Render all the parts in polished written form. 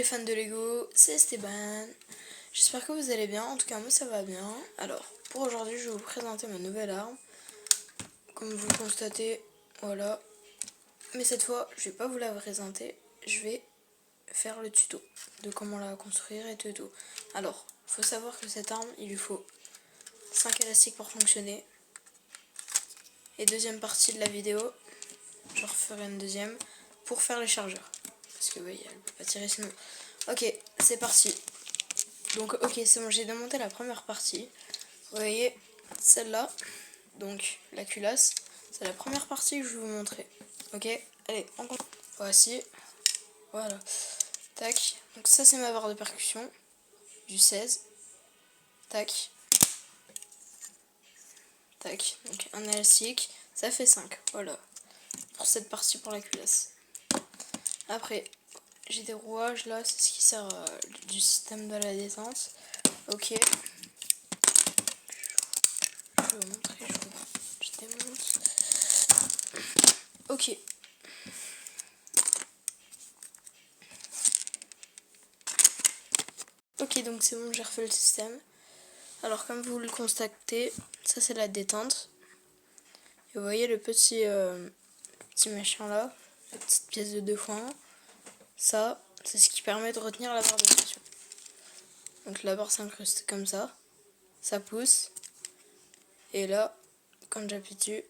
fans de Lego, c'est Esteban. J'espère que vous allez bien, en tout cas moi ça va bien. Alors, pour aujourd'hui je vais vous présenter ma nouvelle arme. Comme vous le constatez, voilà. Mais cette fois, je vais pas vous la présenter, je vais faire le tuto de comment la construire et tout. Alors, faut savoir que cette arme, il lui faut 5 élastiques pour fonctionner. Et deuxième partie de la vidéo, je referai une deuxième pour faire les chargeurs. Parce que oui, elle peut pas tirer sinon. Ok, c'est parti. Donc ok, c'est bon, j'ai démonté la première partie. Vous voyez, celle-là, donc la culasse, c'est la première partie que je vais vous montrer. Ok, allez, on continue. Voici, voilà. Tac, donc ça c'est ma barre de percussion, du 16. Tac. Tac, donc un élastique, ça fait 5, voilà. Pour cette partie pour la culasse. Après, j'ai des rouages là, c'est ce qui sert du système de la détente. Ok. Je vais vous montrer, je démonte. Ok. Ok, donc c'est bon, j'ai refait le système. Alors comme vous le constatez, ça c'est la détente. Et vous voyez le petit machin là, la petite pièce de 2x1. Ça, c'est ce qui permet de retenir la barre de pression. Donc la barre s'incruste comme ça pousse. Et là, quand j'appuie dessus,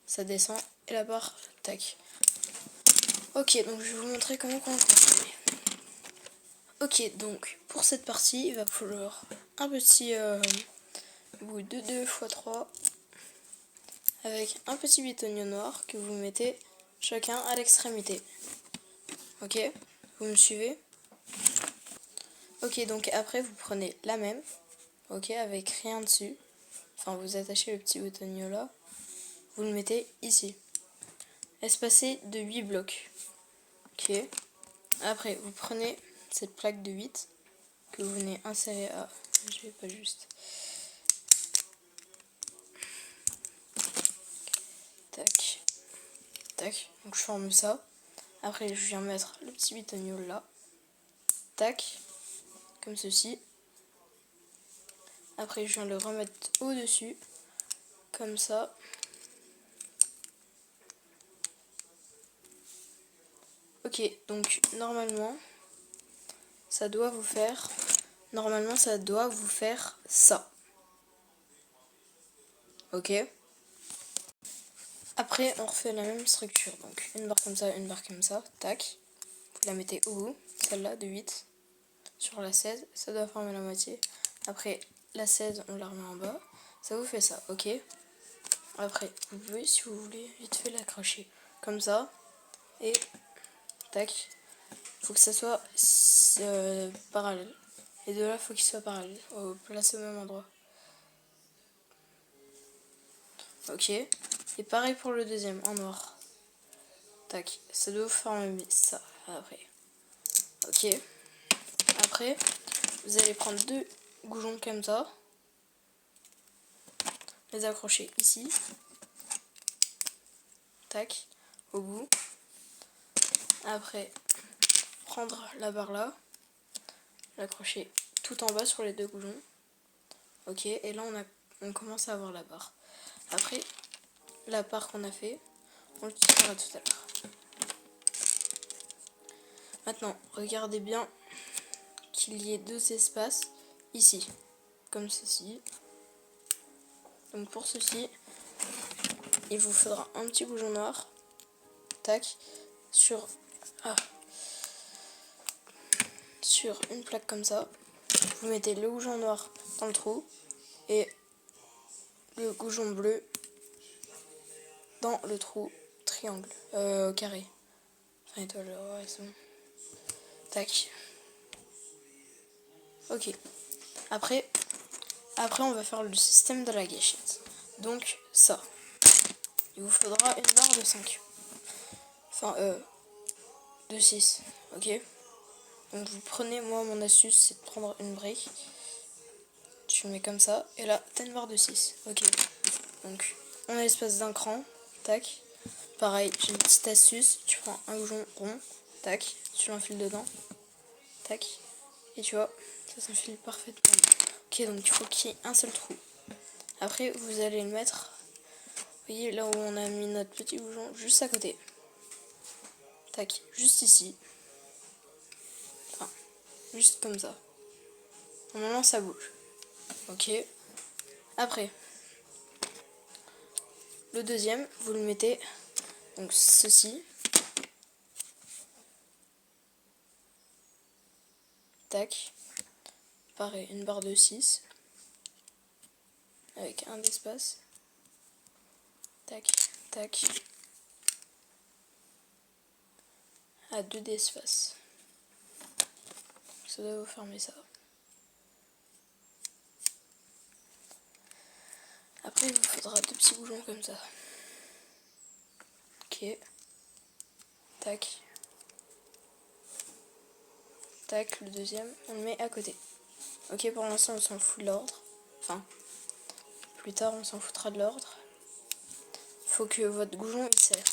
ça descend et la barre, tac. Ok, donc je vais vous montrer comment on construit. Ok, donc pour cette partie, il va falloir un petit bout de 2x3 avec un petit bitonio noir que vous mettez chacun à l'extrémité. Ok, vous me suivez? Ok, donc après vous prenez la même, ok, avec rien dessus. Enfin, vous attachez le petit bitonio là, vous le mettez ici, espacé de 8 blocs. Ok, après vous prenez cette plaque de 8 que vous venez insérer à... Je vais pas juste... Tac, tac, donc je forme ça. Après je viens mettre le petit bitonio là. Tac, comme ceci. Après je viens le remettre au-dessus, comme ça. Ok, donc normalement, ça doit vous faire... Normalement ça doit vous faire ça. Ok. Après on refait la même structure. Donc une barre comme ça, une barre comme ça. Tac. Vous la mettez au bout, celle-là de 8. Sur la 16, ça doit former la moitié. Après la 16, on la remet en bas. Ça vous fait ça, ok. Après, vous pouvez, si vous voulez, vite fait l'accrocher. Comme ça. Et tac. Faut que ça soit parallèle. Les deux là, faut qu'ils soient parallèles. Placés au même endroit. Ok. Et pareil pour le deuxième, en noir. Tac. Ça doit former ça. Après. Ok. Après, vous allez prendre deux goujons comme ça. Les accrocher ici. Tac. Au bout. Après, prendre la barre là. L'accrocher tout en bas sur les deux goujons. Ok. Et là, on commence à avoir la barre. Après, la part qu'on a fait, on l'utilisera tout à l'heure. Maintenant, regardez bien qu'il y ait deux espaces ici, comme ceci. Donc pour ceci, il vous faudra un petit goujon noir, tac, sur une plaque comme ça. Vous mettez le goujon noir dans le trou et le goujon bleu dans le trou triangle, carré. Enfin étoile, ouais c'est bon. Tac. Ok. Après on va faire le système de la gâchette. Donc ça. Il vous faudra une barre de 5. Enfin de 6. Ok. Donc vous prenez, moi mon astuce c'est de prendre une brique. Tu le mets comme ça. Et là t'as une barre de 6. Ok. Donc on a l'espace d'un cran. Tac. Pareil, j'ai une petite astuce. Tu prends un goujon rond. Tac. Tu l'enfiles dedans. tac, et tu vois, ça s'enfile parfaitement. Ok, donc il faut qu'il y ait un seul trou. Après, vous allez le mettre, vous voyez là où on a mis notre petit bouchon, juste à côté. Tac, juste ici. Enfin, juste comme ça. Normalement, ça bouge. Ok. Après, le deuxième, vous le mettez, donc ceci. Tac. Pareil, une barre de 6. Avec un d'espace. Tac, tac. À 2 d'espace. Ça doit vous fermer ça. Après, il vous faudra 2 petits boulons comme ça. Ok. Tac. Tac, le deuxième, on le met à côté. Ok, pour l'instant, on s'en fout de l'ordre. Enfin, plus tard, on s'en foutra de l'ordre. Faut que votre goujon, il serre.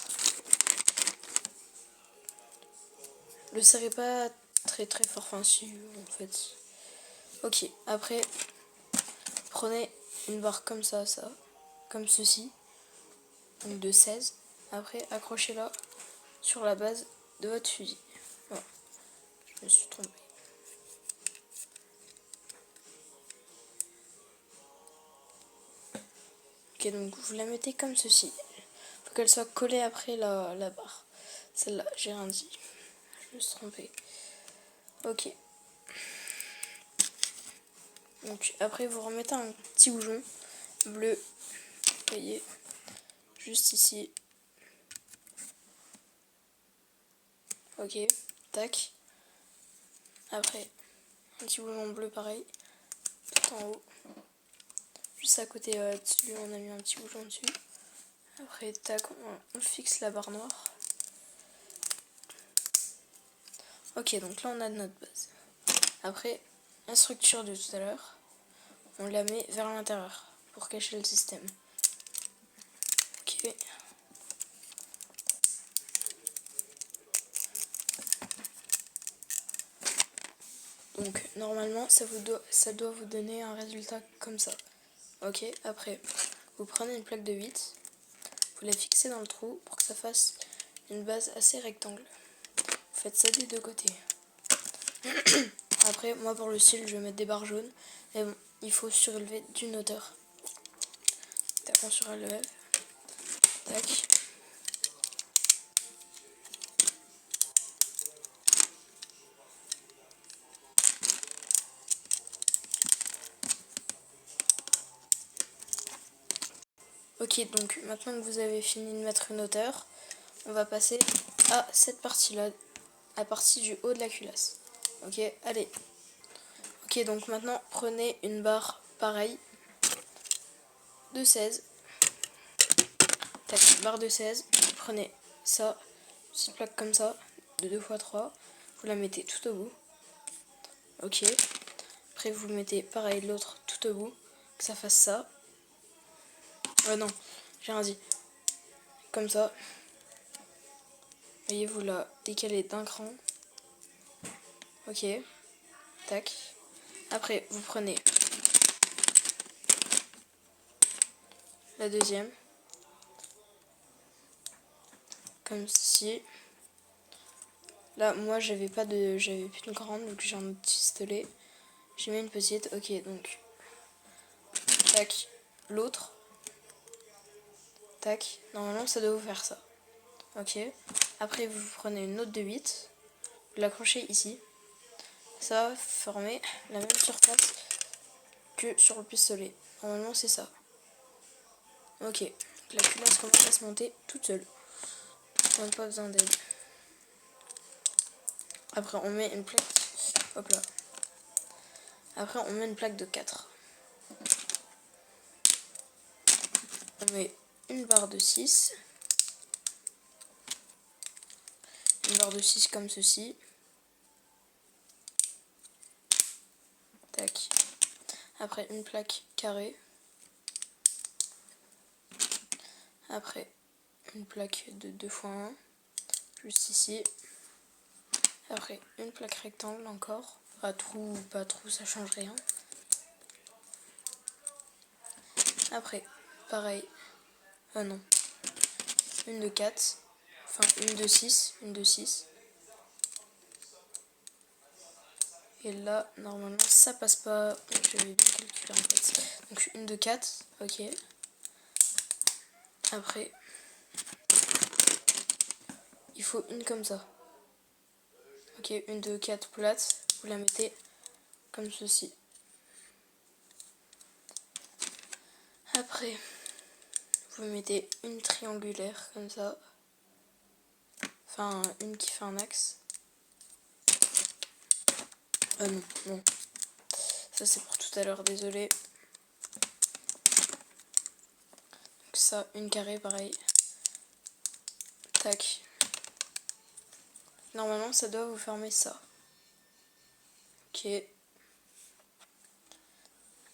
Le serrez pas très très fort, enfin si, en fait. Ok, après, prenez une barre comme ça, comme ceci. Donc de 16. Après, accrochez-la sur la base de votre fusil. Voilà, je me suis trompée. Ok, donc vous la mettez comme ceci. Faut qu'elle soit collée après la barre. Celle-là, j'ai rien dit. Je me suis trompée. Ok. Donc après, vous remettez un petit bouchon bleu. Vous voyez, juste ici. Ok, tac. Après, un petit bouchon bleu pareil, tout en haut. Juste à côté de celui où on a mis un petit bouchon dessus. Après, tac, on fixe la barre noire. Ok, donc là on a notre base. Après, la structure de tout à l'heure, on la met vers l'intérieur pour cacher le système. Ok. Donc normalement ça doit vous donner un résultat comme ça. Ok, après vous prenez une plaque de 8, vous la fixez dans le trou pour que ça fasse une base assez rectangle. Vous faites ça des deux côtés. Après, moi pour le style, je vais mettre des barres jaunes. Mais bon, il faut surélever d'une hauteur. Tac, on surélève. Tac. Ok, donc maintenant que vous avez fini de mettre une hauteur, on va passer à cette partie-là, la partie du haut de la culasse. Ok, allez. Ok, donc maintenant prenez une barre pareille de 16. Tac, barre de 16. Prenez ça, une petite plaque comme ça, de 2x3. Vous la mettez tout au bout. Ok. Après vous mettez pareil l'autre tout au bout, que ça fasse ça. Non, j'ai rien dit. Comme ça. Voyez, vous la décalez d'un cran. Ok. Tac. Après, vous prenez la deuxième. Comme ceci. Là, moi, j'avais plus de grande, donc j'ai un petit pistolet. J'ai mis une petite. Ok, donc. Tac. L'autre. Tac. Normalement, ça doit vous faire ça. Ok. Après, vous prenez une autre de 8. Vous l'accrochez ici. Ça va former la même surface que sur le pistolet. Normalement, c'est ça. Ok. La culasse commence à se monter toute seule. On n'a pas besoin d'aide. Après, on met une plaque. Hop là. Après, on met une plaque de 4. On met une barre de 6. Une barre de 6 comme ceci. Tac. Après, une plaque carrée. Après, une plaque de 2x1. Juste ici. Après, une plaque rectangle encore. À trou ou pas trou, ça change rien. Après, pareil. Ah non. Une de 4. Enfin, une de 6. Une de 6. Et là, normalement, ça passe pas. J'avais bien calculé en fait. Donc, une de 4. Ok. Après, il faut une comme ça. Ok, une de 4 plates. Vous la mettez comme ceci. Après, vous mettez une triangulaire comme ça. Enfin, une qui fait un axe. Ah non, non. Ça c'est pour tout à l'heure, désolé. Donc ça, une carrée, pareil. Tac. Normalement, ça doit vous fermer ça. Ok.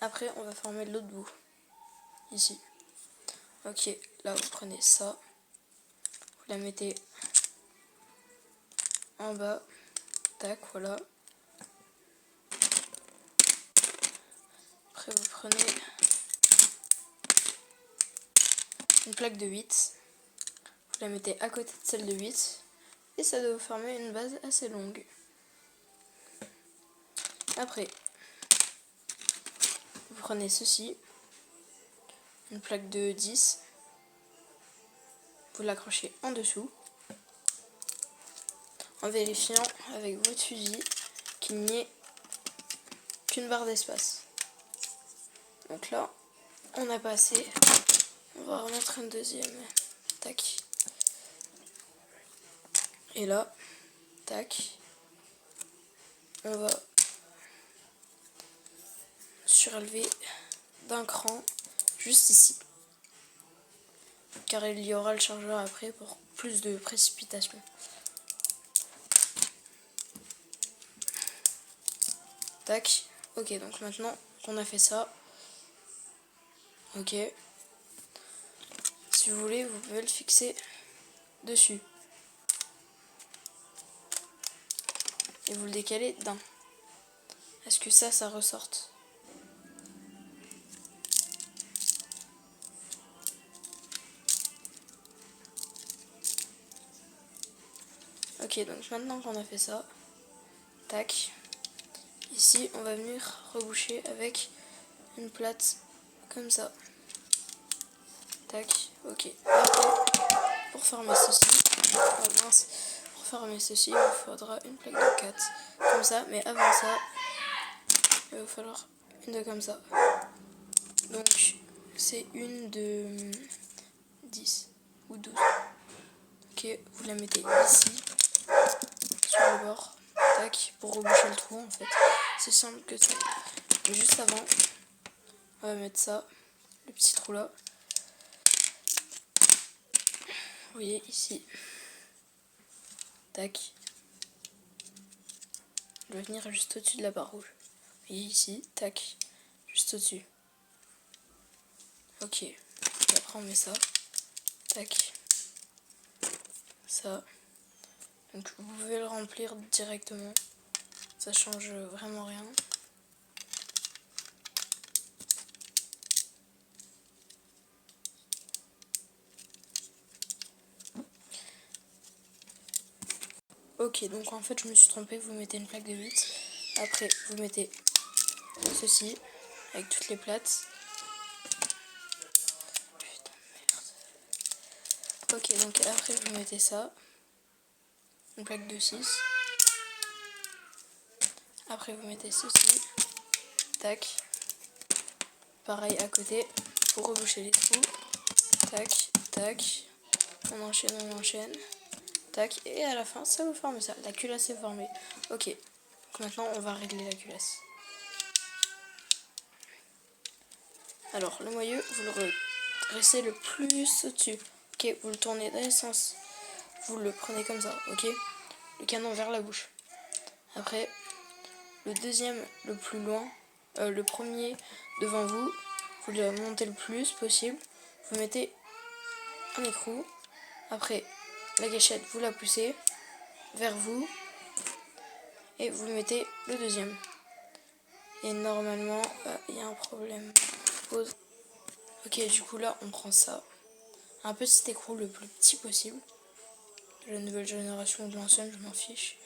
Après, on va former l'autre bout. Ici. Ok, là, vous prenez ça. Vous la mettez en bas. Tac, voilà. Après, vous prenez une plaque de 8. Vous la mettez à côté de celle de 8. Et ça doit vous former une base assez longue. Après, vous prenez ceci. Une plaque de 10. Vous l'accrochez en dessous. En vérifiant avec votre fusil qu'il n'y ait qu'une barre d'espace. Donc là, on n'a pas assez. On va remettre une deuxième. Tac. Et là, tac. On va surélever d'un cran juste ici. Car il y aura le chargeur après pour plus de précipitation. Tac. Ok, donc maintenant qu'on a fait ça, ok. Si vous voulez, vous pouvez le fixer dessus. Et vous le décalez d'un. Est-ce que ça ressorte? Ok, donc maintenant qu'on a fait ça, tac. Ici, on va venir reboucher avec une plate comme ça. Tac, ok. Après, pour fermer ceci, oh mince, pour fermer ceci, il vous faudra une plaque de 4. Comme ça, mais avant ça, il va vous falloir une de comme ça. Donc, c'est une de 10 ou 12. Ok, vous la mettez ici, sur le bord. Tac, pour reboucher le trou en fait. C'est simple que ça. Mais juste avant, on va mettre ça, le petit trou là. Vous voyez ici. Tac. Je vais venir juste au-dessus de la barre rouge. Vous voyez ici, tac, juste au-dessus. Ok. Et après on met ça. Tac. Ça. Donc vous pouvez le remplir directement. Ça change vraiment rien. Ok, donc en fait je me suis trompée, vous mettez une plaque de 8. Après vous mettez ceci avec toutes les plates. Putain de merde. Ok, donc après vous mettez ça. Une plaque de 6. Après vous mettez ceci. Tac. Pareil à côté pour reboucher les trous. Tac, tac. On enchaîne. Tac, et à la fin, ça vous forme ça. La culasse est formée. Ok, donc maintenant, on va régler la culasse. Alors, le moyeu, vous le redressez le plus au-dessus. Ok, vous le tournez dans les sens. Vous le prenez comme ça, ok. Le canon vers la bouche. Après, le deuxième, le plus loin, le premier devant vous, vous le montez le plus possible. Vous mettez un écrou. Après, la gâchette, vous la poussez vers vous. et vous mettez le deuxième. Et normalement, il y a un problème. Pause. Ok, du coup là, on prend ça. Un petit écrou le plus petit possible. De la nouvelle génération ou de l'ancienne, je m'en fiche.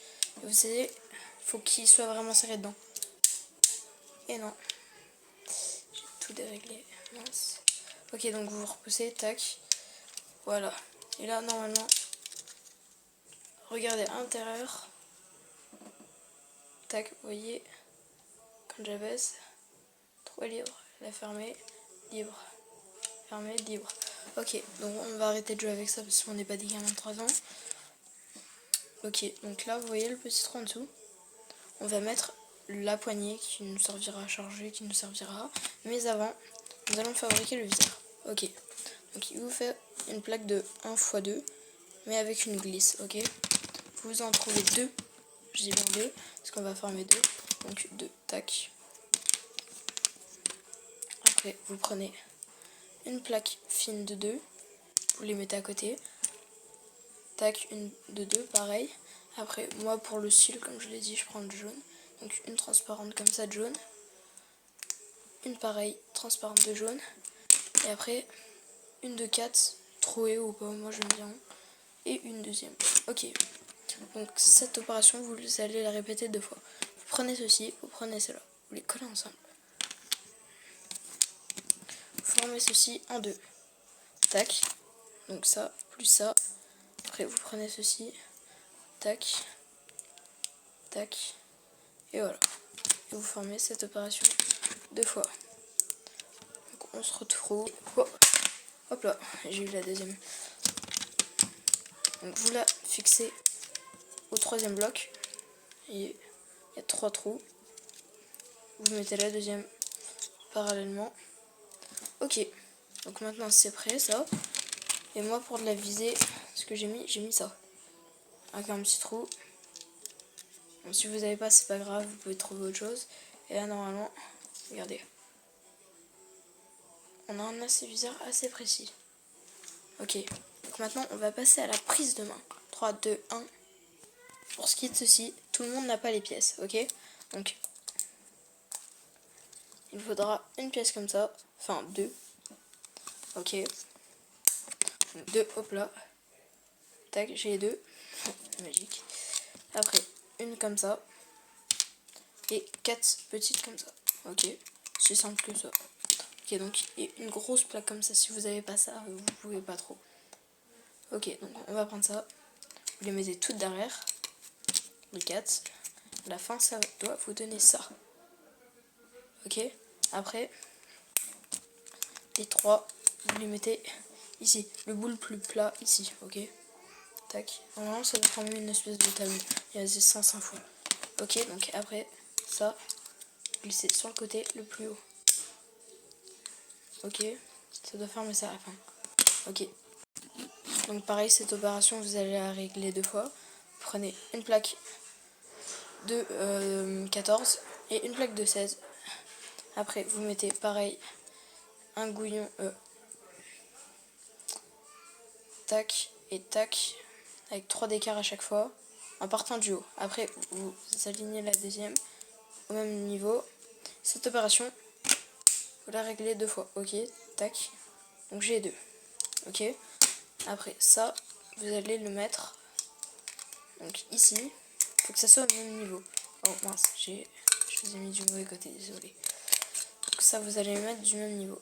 Et vous savez, il faut qu'il soit vraiment serré dedans. Et non. J'ai tout déréglé. Mince. Ok, donc vous repoussez, tac. Voilà. Et là, normalement, regardez à l'intérieur. Tac, vous voyez, quand j'abaisse, trou est libre, la fermer, libre, fermer, libre. Ok, donc on va arrêter de jouer avec ça parce qu'on n'est pas des gamins de 3 ans. Ok, donc là, vous voyez le petit trou en dessous. On va mettre la poignée qui nous servira à charger, qui nous servira. Mais avant, nous allons fabriquer le viseur. Ok, donc il vous fait une plaque de 1 x 2, mais avec une glisse, ok. Vous en trouvez 2, je dis bien 2, parce qu'on va former 2. Donc 2, tac. Après, vous prenez une plaque fine de 2, vous les mettez à côté. Tac, une de 2, pareil. Après, moi pour le cil, comme je l'ai dit, je prends le jaune. Donc une transparente comme ça de jaune. Une pareille transparente de jaune. Et après, une de 4, trouée ou pas, moi j'aime bien. Et une deuxième. Ok. Donc cette opération, vous allez la répéter 2 fois. Vous prenez ceci, vous prenez cela. Vous les collez ensemble. Vous formez ceci en 2. Tac. Donc ça, plus ça. Après, vous prenez ceci. Tac. Tac. Et voilà. Et vous formez cette opération 2 fois. Donc on se retrouve. Oh. Hop là, j'ai eu la deuxième. Donc vous la fixez au 3e bloc. Et il y a 3 trous. Vous mettez la deuxième parallèlement. Ok. Donc maintenant c'est prêt ça. Et moi pour de la visée, ce que j'ai mis ça. Avec un petit trou. Donc, si vous n'avez pas, c'est pas grave, vous pouvez trouver autre chose. Et là normalement, regardez. On a un viseur assez précis. Ok. Donc maintenant on va passer à la prise de main. 3, 2, 1. Pour ce qui est de ceci, tout le monde n'a pas les pièces, ok. Donc il faudra une pièce comme ça, enfin 2. Ok. Donc 2, hop là. Tac, j'ai les 2. Magique. Après, une comme ça. Et 4 petites comme ça. Ok. C'est simple que ça. Ok, donc, et une grosse plaque comme ça. Si vous n'avez pas ça, vous pouvez pas trop. Ok, donc on va prendre ça. Vous les mettez toutes derrière. Les 4. À la fin, ça doit vous donner ça. Ok. Après, les 3, vous les mettez ici. Le bout le plus plat ici. Ok. Tac. Normalement, ça doit former une espèce de table. Il y a des sens info. Ok, donc après, ça, glissez sur le côté le plus haut. Ok. Ça doit fermer ça à la fin. Ok. Donc pareil, cette opération, vous allez la régler 2 fois. Vous prenez une plaque de 14 et une plaque de 16. Après, vous mettez pareil un gouillon tac et tac avec 3 d'écart à chaque fois en partant du haut. Après, vous alignez la deuxième au même niveau. Cette opération, vous la réglez 2 fois. Ok, tac. Donc j'ai 2. Ok. Après ça, vous allez le mettre donc ici. Il faut que ça soit au même niveau. Oh mince, je vous ai mis du mauvais côté, désolé. Donc ça, vous allez le mettre du même niveau.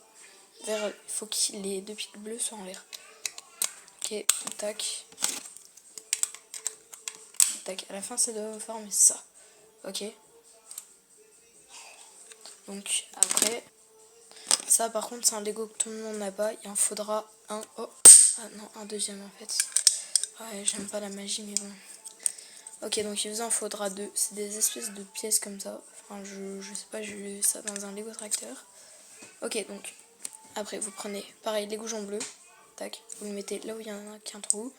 Il faut que les 2 pics bleus soient en l'air. Ok, tac. Tac, à la fin ça doit former ça. Ok. Donc après, ça par contre c'est un Lego que tout le monde n'a pas. Il en faudra un. Oh, ah non, un deuxième en fait. Ouais, j'aime pas la magie mais bon. Ok, donc il vous en faudra 2. C'est des espèces de pièces comme ça. Enfin, je sais pas, j'ai lu ça dans un Lego tracteur. Ok, donc après vous prenez pareil les goujons bleus. Tac, vous le mettez là où il y en a qu'un trou.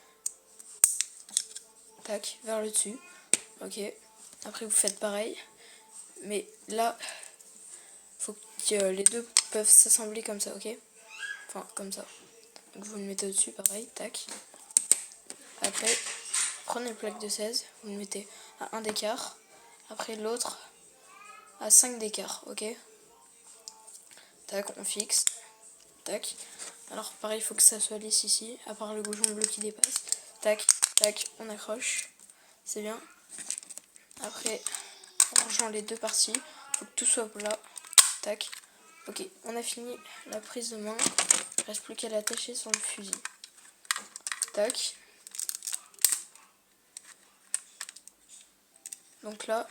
Tac, vers le dessus. Ok, après vous faites pareil. Mais là, faut que les deux peuvent s'assembler comme ça, ok. Enfin, comme ça. Donc vous le mettez au-dessus, pareil, tac. Après, prenez une plaque de 16, vous le mettez à 1 d'écart. Après l'autre à 5 d'écart, ok. Tac, on fixe. Tac. Alors pareil, il faut que ça soit lisse ici, à part le goujon bleu qui dépasse. Tac, tac, on accroche. C'est bien. Après, on rejoint les deux parties. Il faut que tout soit plat. Tac. Ok, on a fini la prise de main. Il ne reste plus qu'à l'attacher sur le fusil. Tac. Donc là,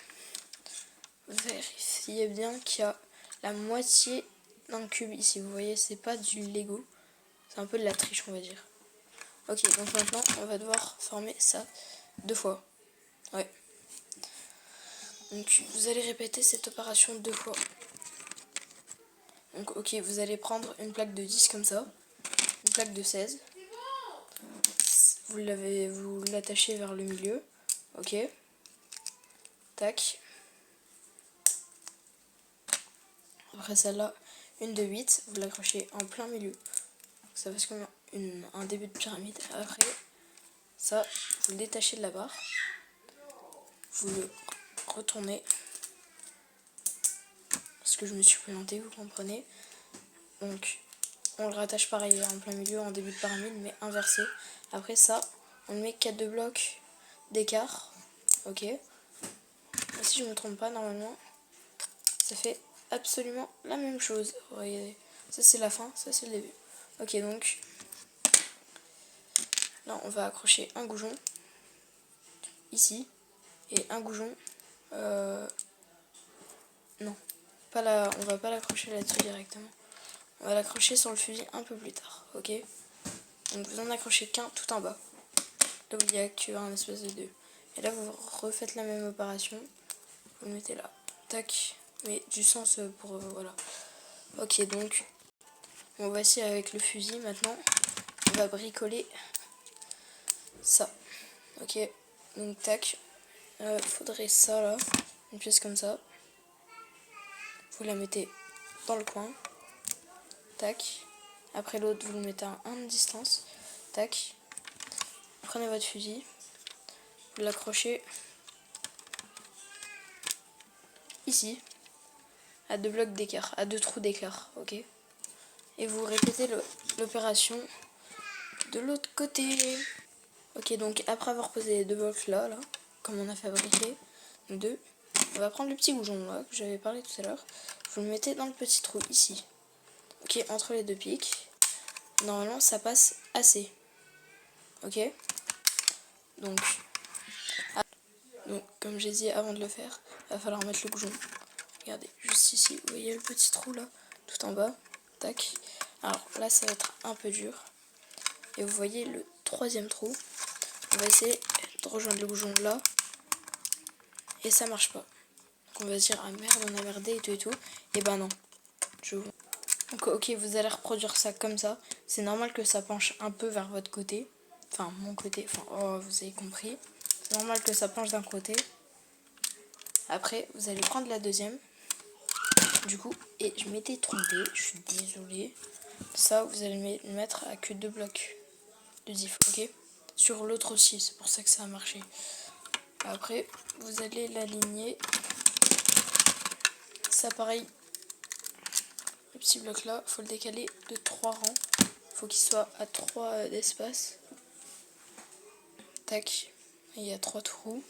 vérifiez bien qu'il y a la moitié d'un cube ici. Vous voyez, c'est pas du Lego. C'est un peu de la triche, on va dire. Ok, donc maintenant, on va devoir former ça 2 fois. Ouais. Donc, vous allez répéter cette opération 2 fois. Donc, ok, vous allez prendre une plaque de 10 comme ça. Une plaque de 16. Vous l'attachez vers le milieu. Ok. Tac. Après celle-là, une de 8. Vous l'accrochez en plein milieu. Ça fait comme un début de pyramide. Après, ça, vous le détachez de la barre. Vous le retournez. Parce que je me suis planté, vous comprenez. Donc, on le rattache pareil en plein milieu, en début de pyramide, mais inversé. Après ça, on le met 4 blocs d'écart. Ok. Et si je ne me trompe pas, normalement, ça fait absolument la même chose. Regardez. Ça, c'est la fin, ça, c'est le début. Ok, donc, là, on va accrocher un goujon, ici, et un goujon, non, pas là, on va pas l'accrocher là-dessus directement. On va l'accrocher sur le fusil un peu plus tard, ok. Donc, vous en accrochez qu'un tout en bas. Là où il n'y a qu'un espèce de 2. Et là, vous refaites la même opération. Vous le mettez là. Tac. Mais du sens pour... voilà. Ok, donc, on va essayer avec le fusil. Maintenant, on va bricoler ça. Ok. Donc, tac. Faudrait ça, là. Une pièce comme ça. Vous la mettez dans le coin. Tac. Après l'autre, vous le mettez à 1 de distance. Tac. Prenez votre fusil. Vous l'accrochez ici. À 2 blocs d'écart. À 2 trous d'écart. Ok. Et vous répétez l'opération de l'autre côté. Ok, donc après avoir posé les 2 blocs là, comme on a fabriqué, 2, on va prendre le petit goujon là, que j'avais parlé tout à l'heure. Vous le mettez dans le petit trou ici. Ok, entre les 2 pics. Normalement, ça passe assez. Ok. Donc, comme j'ai dit avant de le faire, il va falloir mettre le goujon. Regardez, juste ici, vous voyez le petit trou là, tout en bas. Tac. Alors là, ça va être un peu dur. Et vous voyez le 3e trou. On va essayer de rejoindre le goujon là. Et ça marche pas. Donc on va se dire, ah merde, on a merdé et tout. Et ben non. Donc ok, vous allez reproduire ça comme ça. C'est normal que ça penche un peu vers votre côté. Enfin, mon côté. Enfin, oh, vous avez compris. C'est normal que ça penche d'un côté. Après, vous allez prendre la deuxième. Du coup, et je m'étais trompée. Je suis désolée. Ça, vous allez le mettre à que 2 blocs de diff, ok. Sur l'autre aussi, c'est pour ça que ça a marché. Après, vous allez l'aligner. Ça, pareil. Le petit bloc là, faut le décaler de 3 rangs. Faut qu'il soit à 3 d'espace. Tac. Et il y a 3 trous.